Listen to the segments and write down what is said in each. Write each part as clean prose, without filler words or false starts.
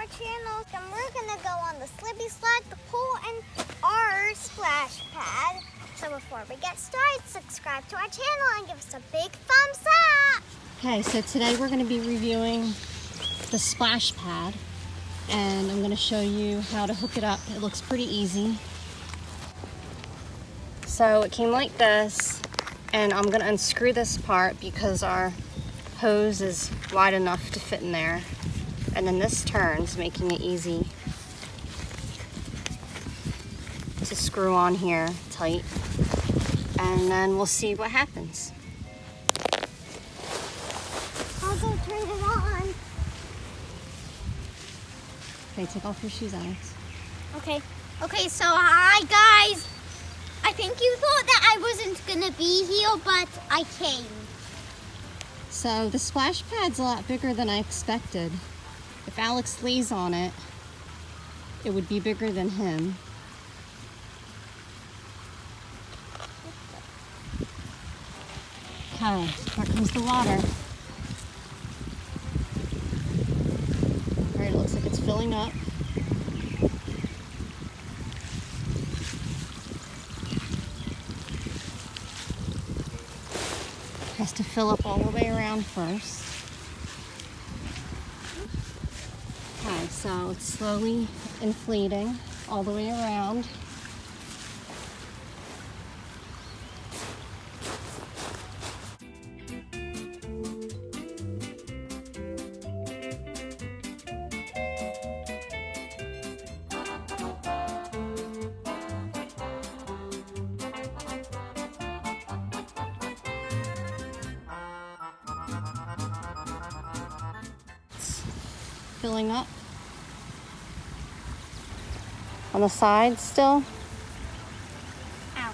our channel. And we're gonna go on the slippy slide, the pool, and our splash pad. So before we get started, subscribe to our channel and give us a big thumbs up. Okay, so today we're going to be reviewing the splash pad, and I'm going to show you how to hook it up. It looks pretty easy. So it came like this, and I'm going to unscrew this part because our hose is wide enough to fit in there. And then this turns, making it easy to screw on here tight. And then we'll see what happens. I'll go turn it on. Okay, take off your shoes, Alex. Okay, so hi guys. I think you thought that I wasn't gonna be here, but I came. So the splash pad's a lot bigger than I expected. If Alex lays on it, it would be bigger than him. Okay, here comes the water. All right, it looks like it's filling up. Has to fill up all the way around first. Okay, so it's slowly inflating all the way around. Filling up on the sides still. Ow.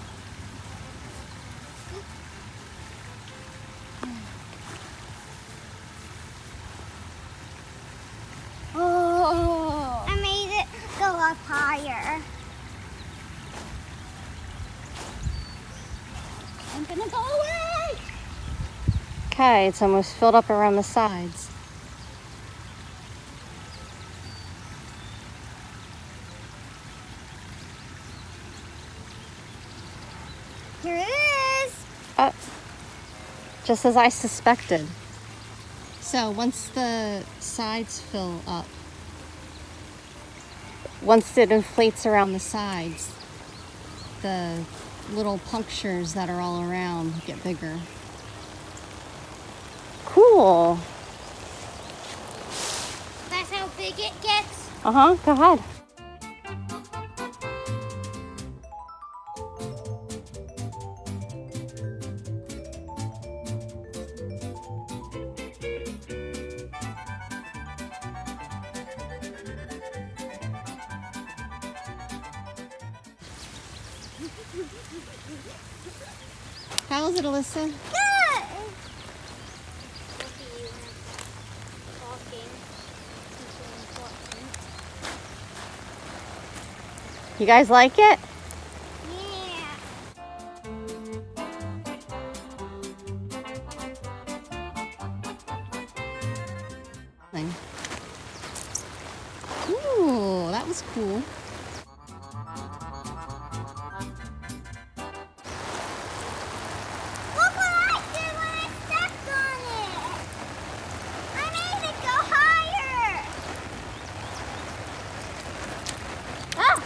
Oh, I made it go up higher. I'm gonna go away. Okay, it's almost filled up around the sides. Here it is. Just as I suspected. So once the sides fill up, once it inflates around the sides, the little punctures that are all around get bigger. Cool. That's how big it gets. Go ahead. How is it, Alyssa? Good. You guys like it? Yeah. Ooh, that was cool. Look what I did when I stepped on it. I made it go higher. Ah.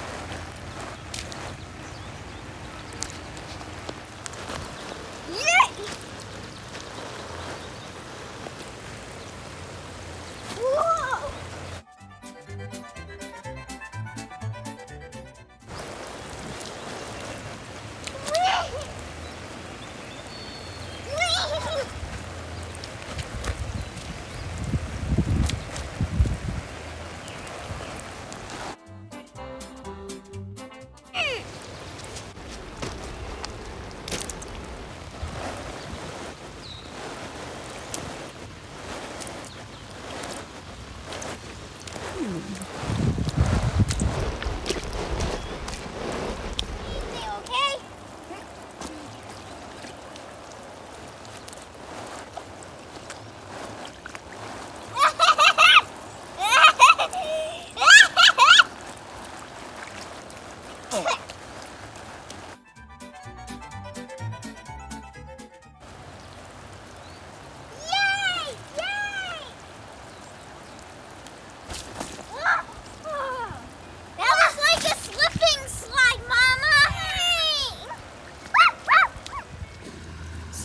Yay. Whoa.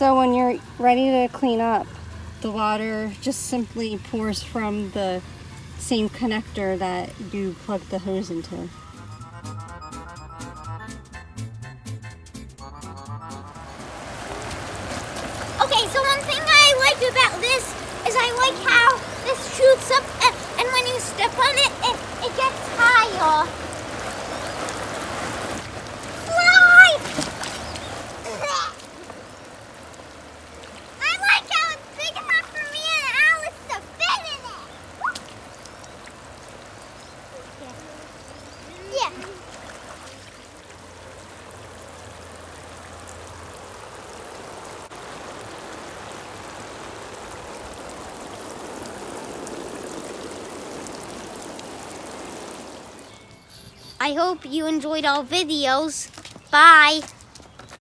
So when you're ready to clean up, the water just simply pours from the same connector that you plug the hose into. Okay, so one thing I like about this is I like how this shoots up and when you step on it, it gets higher. Slide! I like how it's big enough for me and Alice to fit in it. Yeah. I hope you enjoyed our videos. Bye.